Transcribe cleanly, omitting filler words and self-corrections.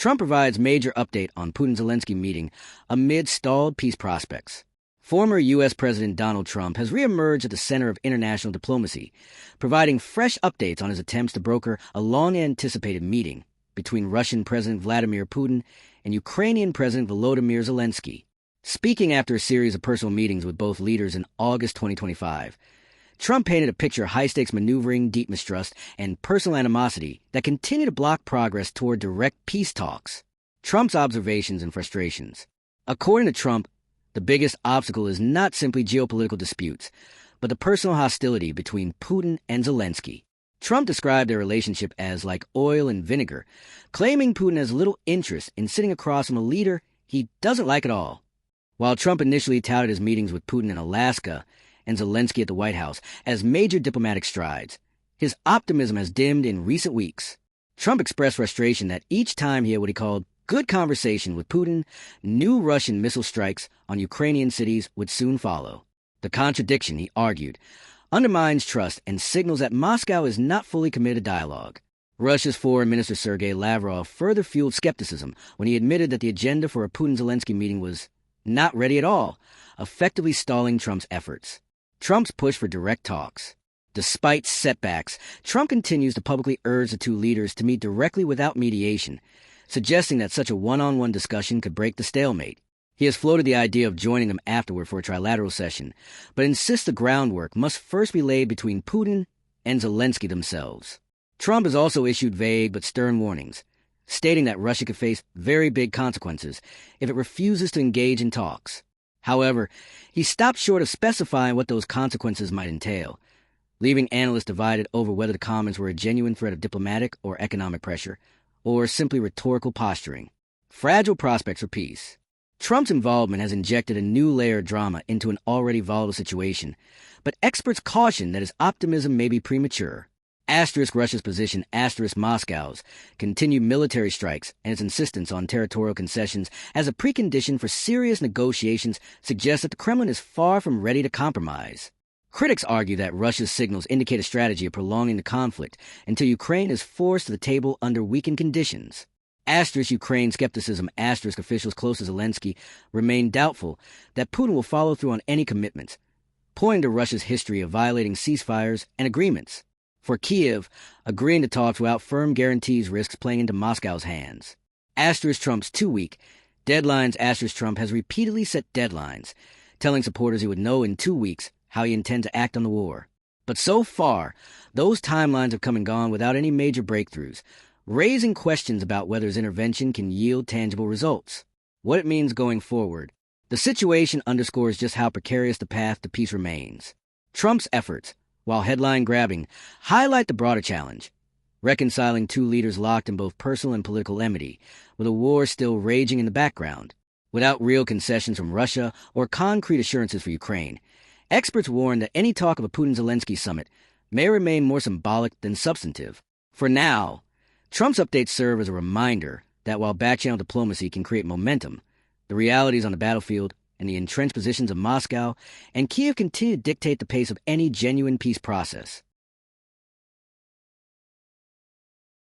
Trump provides major update on Putin-Zelenskyy meeting amid stalled peace prospects. Former U.S. President Donald Trump has reemerged at the center of international diplomacy, providing fresh updates on his attempts to broker a long-anticipated meeting between Russian President Vladimir Putin and Ukrainian President Volodymyr Zelensky. Speaking after a series of personal meetings with both leaders in August 2025, Trump painted a picture of high-stakes maneuvering, deep mistrust, and personal animosity that continue to block progress toward direct peace talks. Trump's observations and frustrations. According to Trump, the biggest obstacle is not simply geopolitical disputes, but the personal hostility between Putin and Zelensky. Trump described their relationship as like oil and vinegar, claiming Putin has little interest in sitting across from a leader he doesn't like at all. While Trump initially touted his meetings with Putin in Alaska and Zelensky at the White House as major diplomatic strides, his optimism has dimmed in recent weeks. Trump expressed frustration that each time he had what he called good conversation with Putin, new Russian missile strikes on Ukrainian cities would soon follow. The contradiction, he argued, undermines trust and signals that Moscow is not fully committed to dialogue. Russia's Foreign Minister Sergei Lavrov further fueled skepticism when he admitted that the agenda for a Putin-Zelensky meeting was not ready at all, effectively stalling Trump's efforts. Trump's push for direct talks. Despite setbacks, Trump continues to publicly urge the two leaders to meet directly without mediation, suggesting that such a one-on-one discussion could break the stalemate. He has floated the idea of joining them afterward for a trilateral session, but insists the groundwork must first be laid between Putin and Zelensky themselves. Trump has also issued vague but stern warnings, stating that Russia could face very big consequences if it refuses to engage in talks. However, he stopped short of specifying what those consequences might entail, leaving analysts divided over whether the comments were a genuine threat of diplomatic or economic pressure, or simply rhetorical posturing. Fragile prospects for peace. Trump's involvement has injected a new layer of drama into an already volatile situation, but experts caution that his optimism may be premature. Asterisk Russia's position, asterisk Moscow's, continued military strikes and its insistence on territorial concessions as a precondition for serious negotiations suggests that the Kremlin is far from ready to compromise. Critics argue that Russia's signals indicate a strategy of prolonging the conflict until Ukraine is forced to the table under weakened conditions. Asterisk Ukraine skepticism, asterisk officials close to Zelensky remain doubtful that Putin will follow through on any commitments, pointing to Russia's history of violating ceasefires and agreements. For Kiev, agreeing to talks without firm guarantees risks playing into Moscow's hands. Asterisk Trump's too-weak. Deadlines asterisk Trump has repeatedly set deadlines, telling supporters he would know in 2 weeks how he intends to act on the war. But so far, those timelines have come and gone without any major breakthroughs, raising questions about whether his intervention can yield tangible results. What it means going forward. The situation underscores just how precarious the path to peace remains. Trump's efforts, while headline-grabbing, highlight the broader challenge, reconciling two leaders locked in both personal and political enmity, with a war still raging in the background. Without real concessions from Russia or concrete assurances for Ukraine, experts warn that any talk of a Putin-Zelensky summit may remain more symbolic than substantive. For now, Trump's updates serve as a reminder that while back-channel diplomacy can create momentum, the realities on the battlefield and the entrenched positions of Moscow and Kiev continue to dictate the pace of any genuine peace process.